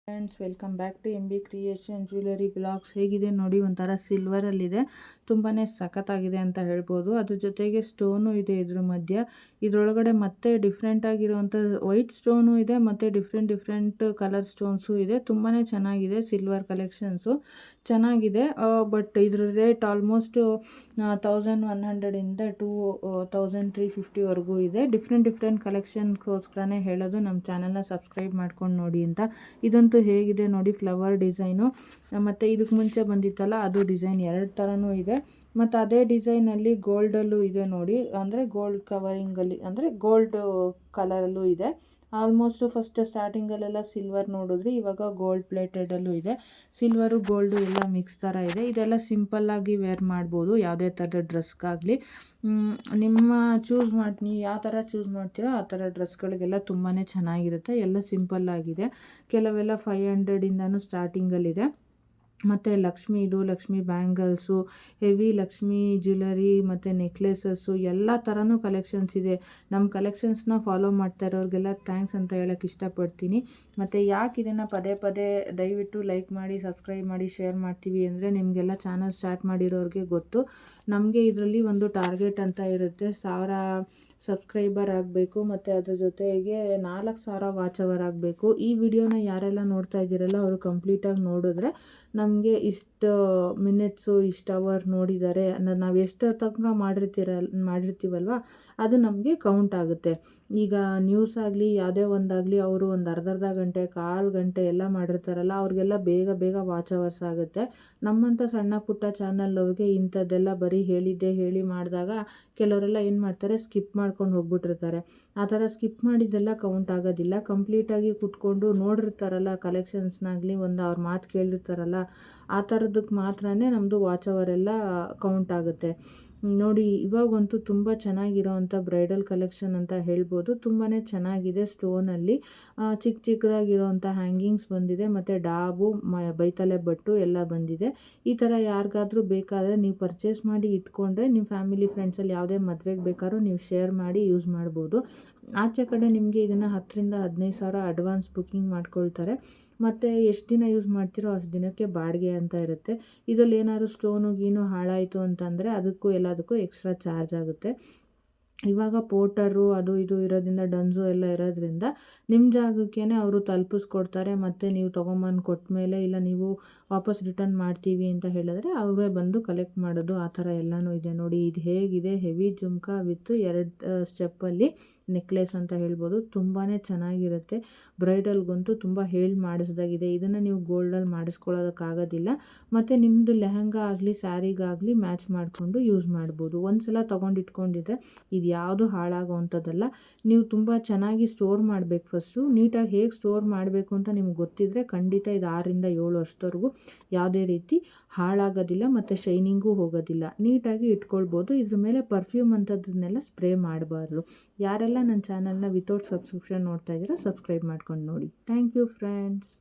Friends, welcome back to MB creation jewellery blogs. ಹೇಗಿದೆ ನೋಡಿ, ಒಂಥರ ಸಿಲ್ವರಲ್ಲಿದೆ, ತುಂಬಾ ಸಖತ್ತಾಗಿದೆ ಅಂತ ಹೇಳ್ಬೋದು. ಅದ್ರ ಜೊತೆಗೆ ಸ್ಟೋನು ಇದೆ ಇದ್ರ ಮಧ್ಯ. ಇದರೊಳಗಡೆ ಮತ್ತೆ ಡಿಫ್ರೆಂಟ್ ಆಗಿರುವಂಥ ವೈಟ್ ಸ್ಟೋನು ಇದೆ, ಮತ್ತು ಡಿಫ್ರೆಂಟ್ ಕಲರ್ ಸ್ಟೋನ್ಸು ಇದೆ. ತುಂಬಾ ಚೆನ್ನಾಗಿದೆ, ಸಿಲ್ವರ್ ಕಲೆಕ್ಷನ್ಸು ಚೆನ್ನಾಗಿದೆ. ಬಟ್ ಇದ್ರ ರೇಟ್ ಆಲ್ಮೋಸ್ಟ್ 1100ಇಂದ 2350ವರೆಗೂ ಇದೆ. ಡಿಫ್ರೆಂಟ್ ಕಲೆಕ್ಷನ್ಗೋಸ್ಕರನೇ ಹೇಳೋದು, ನಮ್ಮ ಚಾನಲ್ನ ಸಬ್ಸ್ಕ್ರೈಬ್ ಮಾಡ್ಕೊಂಡು ನೋಡಿ ಅಂತ. ಇದಂತೂ ಹೇಗಿದೆ ನೋಡಿ, ಫ್ಲವರ್ ಡಿಸೈನು, ಮತ್ತು ಇದಕ್ಕೆ ಮುಂಚೆ ಬಂದಿತ್ತಲ್ಲ ಅದು ಡಿಸೈನ್ ಎರಡು ಥರನೂ ಇದೆ. ಮತ್ತು ಅದೇ ಡಿಸೈನಲ್ಲಿ ಗೋಲ್ಡಲ್ಲೂ ಇದೆ ನೋಡಿ, ಅಂದರೆ ಗೋಲ್ಡ್ ಕವರಿಂಗಲ್ಲಿ, ಅಂದರೆ ಗೋಲ್ಡ್ ಕಲರಲ್ಲೂ ಇದೆ. ಆಲ್ಮೋಸ್ಟ್ ಫಸ್ಟ್ ಸ್ಟಾರ್ಟಿಂಗಲ್ಲೆಲ್ಲ ಸಿಲ್ವರ್ ನೋಡಿದ್ರಿ, ಇವಾಗ ಗೋಲ್ಡ್ ಪ್ಲೇಟೆಡಲ್ಲೂ ಇದೆ. ಸಿಲ್ವರು ಗೋಲ್ಡು ಎಲ್ಲ ಮಿಕ್ಸ್ ಥರ ಇದೆ. ಇದೆಲ್ಲ ಸಿಂಪಲ್ಲಾಗಿ ವೇರ್ ಮಾಡ್ಬೋದು, ಯಾವುದೇ ಥರದ ಡ್ರೆಸ್ಗಾಗಲಿ. ನಿಮ್ಮ ನೀವು ಯಾವ ಥರ ಚೂಸ್ ಮಾಡ್ತೀರೋ ಆ ಥರ ಡ್ರೆಸ್ಗಳಿಗೆಲ್ಲ ತುಂಬಾ ಚೆನ್ನಾಗಿರುತ್ತೆ. ಎಲ್ಲ ಸಿಂಪಲ್ಲಾಗಿದೆ. ಕೆಲವೆಲ್ಲ 500ಇಂದನೂ ಸ್ಟಾರ್ಟಿಂಗಲ್ಲಿದೆ. ಮತ್ತು Lakshmi bangles, heavy Lakshmi jewellery ಮತ್ತು ನೆಕ್ಲೆಸಸ್ಸು ಎಲ್ಲ ಥರನೂ ಕಲೆಕ್ಷನ್ಸ್ ಇದೆ. ನಮ್ಮ ಕಲೆಕ್ಷನ್ಸ್ನ ಫಾಲೋ ಮಾಡ್ತಾ ಇರೋರಿಗೆಲ್ಲ ಥ್ಯಾಂಕ್ಸ್ ಅಂತ ಹೇಳೋಕ್ಕೆ ಇಷ್ಟಪಡ್ತೀನಿ. ಮತ್ತು ಯಾಕೆ ಇದನ್ನು ಪದೇ ದಯವಿಟ್ಟು ಲೈಕ್ ಮಾಡಿ, ಸಬ್ಸ್ಕ್ರೈಬ್ ಮಾಡಿ, ಶೇರ್ ಮಾಡ್ತೀವಿ ಅಂದರೆ, ನಿಮಗೆಲ್ಲ ಚಾನಲ್ ಸ್ಟಾರ್ಟ್ ಮಾಡಿರೋರಿಗೆ ಗೊತ್ತು. ನಮಗೆ ಇದರಲ್ಲಿ ಒಂದು ಟಾರ್ಗೆಟ್ ಅಂತ ಇರುತ್ತೆ, 1000 ಸಬ್ಸ್ಕ್ರೈಬರ್ ಆಗಬೇಕು, ಮತ್ತು ಅದ್ರ ಜೊತೆಗೆ 4000 ವಾಚ್ ಅವರ್ ಆಗಬೇಕು. ಈ ವಿಡಿಯೋನ ಯಾರೆಲ್ಲ ನೋಡ್ತಾ ಇದ್ದೀರಲ್ಲ ಅವರು ಕಂಪ್ಲೀಟಾಗಿ ನೋಡಿದ್ರೆ ನಮಗೆ ಇಷ್ಟು ಮಿನಿಟ್ಸು, ಇಷ್ಟು ಅವರ್ ನೋಡಿದ್ದಾರೆ ಅನ್ನೋದು, ನಾವು ಎಷ್ಟು ತನಕ ಮಾಡಿರ್ತೀವಲ್ವ ಅದು ನಮಗೆ ಕೌಂಟ್ ಆಗುತ್ತೆ. ಈಗ ನ್ಯೂಸ್ ಆಗಲಿ ಯಾವುದೇ ಒಂದಾಗಲಿ, ಅವರು ಒಂದು ಅರ್ಧ ಗಂಟೆ, ಕಾಲು ಗಂಟೆ ಎಲ್ಲ ಮಾಡಿರ್ತಾರಲ್ಲ, ಅವ್ರಿಗೆಲ್ಲ ಬೇಗ ವಾಚ್ ಅವರ್ಸ್ ಆಗುತ್ತೆ. ನಮ್ಮಂಥ ಸಣ್ಣ ಪುಟ್ಟ ಚಾನಲ್ ಅವ್ರಿಗೆ ಇಂಥದ್ದೆಲ್ಲ ಬರೀ ಹೇಳಿ ಮಾಡಿದಾಗ ಕೆಲವರೆಲ್ಲ ಏನು ಮಾಡ್ತಾರೆ, ಸ್ಕಿಪ್ ಮಾಡ್ಕೊಂಡು ಹೋಗ್ಬಿಟ್ಟಿರ್ತಾರೆ. ಆ ಥರ ಸ್ಕಿಪ್ ಮಾಡಿದ್ದೆಲ್ಲ ಕೌಂಟ್ ಆಗೋದಿಲ್ಲ. ಕಂಪ್ಲೀಟಾಗಿ ಕುತ್ಕೊಂಡು ನೋಡಿರ್ತಾರಲ್ಲ ಕಲೆಕ್ಷನ್ಸ್ನಾಗಲಿ, ಒಂದು ಅವ್ರ ಮಾತು ಕೇಳಿರ್ತಾರಲ್ಲ, ಆ ಥರದಕ್ಕೆ ಮಾತ್ರನೇ ನಮ್ಮದು ವಾಚ್ ಅವರೆಲ್ಲ ಕೌಂಟ್ ಆಗುತ್ತೆ ನೋಡಿ. ಇವಾಗಂತೂ ತುಂಬ ಚೆನ್ನಾಗಿರೋವಂಥ ಬ್ರೈಡಲ್ ಕಲೆಕ್ಷನ್ ಅಂತ ಹೇಳ್ಬೋದು. ತುಂಬಾ ಚೆನ್ನಾಗಿದೆ. ಸ್ಟೋನಲ್ಲಿ ಚಿಕ್ಕದಾಗಿರೋವಂಥ ಹ್ಯಾಂಗಿಂಗ್ಸ್ ಬಂದಿದೆ, ಮತ್ತು ಡಾಬು, ಬೈತಲೆ ಬಟ್ಟು ಎಲ್ಲ ಬಂದಿದೆ. ಈ ಥರ ಯಾರಿಗಾದ್ರೂ ಬೇಕಾದರೆ ನೀವು ಪರ್ಚೇಸ್ ಮಾಡಿ ಇಟ್ಕೊಂಡ್ರೆ, ನಿಮ್ಮ ಫ್ಯಾಮಿಲಿ ಫ್ರೆಂಡ್ಸಲ್ಲಿ ಯಾವುದೇ ಮದುವೆಗೆ ಬೇಕಾದ್ರೂ ನೀವು ಶೇರ್ ಮಾಡಿ ಯೂಸ್ ಮಾಡ್ಬೋದು. ಆಚೆ ಕಡೆ ನಿಮಗೆ ಇದನ್ನು 10,000 ರಿಂದ 15,000 ಅಡ್ವಾನ್ಸ್ ಬುಕ್ಕಿಂಗ್ ಮಾಡ್ಕೊಳ್ತಾರೆ. ಮತ್ತು ಎಷ್ಟು ದಿನ ಯೂಸ್ ಮಾಡ್ತೀರೋ ಅಷ್ಟು ದಿನಕ್ಕೆ ಬಾಡಿಗೆ ಅಂತ ಇರುತ್ತೆ. ಇದರಲ್ಲಿ ಏನಾದ್ರು ಸ್ಟೋನು ಗೀನು ಹಾಳಾಯಿತು ಅಂತಂದರೆ ಅದಕ್ಕೂ ಎಲ್ಲದಕ್ಕೂ ಎಕ್ಸ್ಟ್ರಾ ಚಾರ್ಜ್ ಆಗುತ್ತೆ. ಇವಾಗ ಪೋರ್ಟರು ಅದು ಇದು ಇರೋದ್ರಿಂದ, ಡನ್ಸು ಎಲ್ಲ ಇರೋದ್ರಿಂದ ನಿಮ್ಮ ಜಾಗಕ್ಕೇ ಅವರು ತಲುಪಿಸ್ಕೊಡ್ತಾರೆ. ಮತ್ತು ನೀವು ತೊಗೊಂಬಂದು ಕೊಟ್ಟ ಮೇಲೆ, ಇಲ್ಲ ನೀವು ವಾಪಸ್ ರಿಟರ್ನ್ ಮಾಡ್ತೀವಿ ಅಂತ ಹೇಳಿದ್ರೆ ಅವರೇ ಬಂದು ಕಲೆಕ್ಟ್ ಮಾಡೋದು, ಆ ಥರ ಎಲ್ಲನೂ ಇದೆ ನೋಡಿ. ಇದು ಹೇಗಿದೆ, ಹೆವಿ ಜುಮ್ಕಾ ವಿತ್ 2 ಸ್ಟೆಪ್ಪಲ್ಲಿ ನೆಕ್ಲೆಸ್ ಅಂತ ಹೇಳ್ಬೋದು. ತುಂಬಾ ಚೆನ್ನಾಗಿರುತ್ತೆ. ಬ್ರೈಡಲ್ಗಂತೂ ತುಂಬ ಮಾಡಿಸ್ದಾಗಿದೆ. ಇದನ್ನು ನೀವು ಗೋಲ್ಡಲ್ಲಿ ಮಾಡಿಸ್ಕೊಳ್ಳೋದಕ್ಕಾಗೋದಿಲ್ಲ. ಮತ್ತು ನಿಮ್ಮದು ಲೆಹಂಗಾ ಆಗಲಿ ಸ್ಯಾರಿಗಾಗಲಿ ಮ್ಯಾಚ್ ಮಾಡಿಕೊಂಡು ಯೂಸ್ ಮಾಡ್ಬೋದು. ಒಂದು ಸಲ ತೊಗೊಂಡಿಟ್ಕೊಂಡಿದ್ರೆ ಇದು ಯಾವುದು ಹಾಳಾಗೋವಂಥದ್ದಲ್ಲ. ನೀವು ತುಂಬ ಚೆನ್ನಾಗಿ ಸ್ಟೋರ್ ಮಾಡಬೇಕು. ಫಸ್ಟು ನೀಟಾಗಿ ಹೇಗೆ ಸ್ಟೋರ್ ಮಾಡಬೇಕು ಅಂತ ನಿಮ್ಗೆ ಗೊತ್ತಿದ್ದರೆ ಖಂಡಿತ ಇದು 6 ರಿಂದ 7 ವರ್ಷದವರೆಗೂ ಯಾವುದೇ ರೀತಿ ಹಾಳಾಗೋದಿಲ್ಲ, ಮತ್ತು ಶೈನಿಂಗೂ ಹೋಗೋದಿಲ್ಲ. ನೀಟಾಗಿ ಇಟ್ಕೊಳ್ಬೋದು. ಇದ್ರ ಮೇಲೆ ಪರ್ಫ್ಯೂಮ್ ಅಂಥದ್ದನ್ನೆಲ್ಲ ಸ್ಪ್ರೇ ಮಾಡಬಾರ್ದು. ಯಾರೆಲ್ಲ ನನ್ನ ಚಾನಲ್ನ ವಿತೌಟ್ ಸಬ್ಸ್ಕ್ರಿಪ್ಷನ್ ನೋಡ್ತಾ ಇದ್ದೀರೋ ಸಬ್ಸ್ಕ್ರೈಬ್ ಮಾಡ್ಕೊಂಡು ನೋಡಿ. Thank you friends.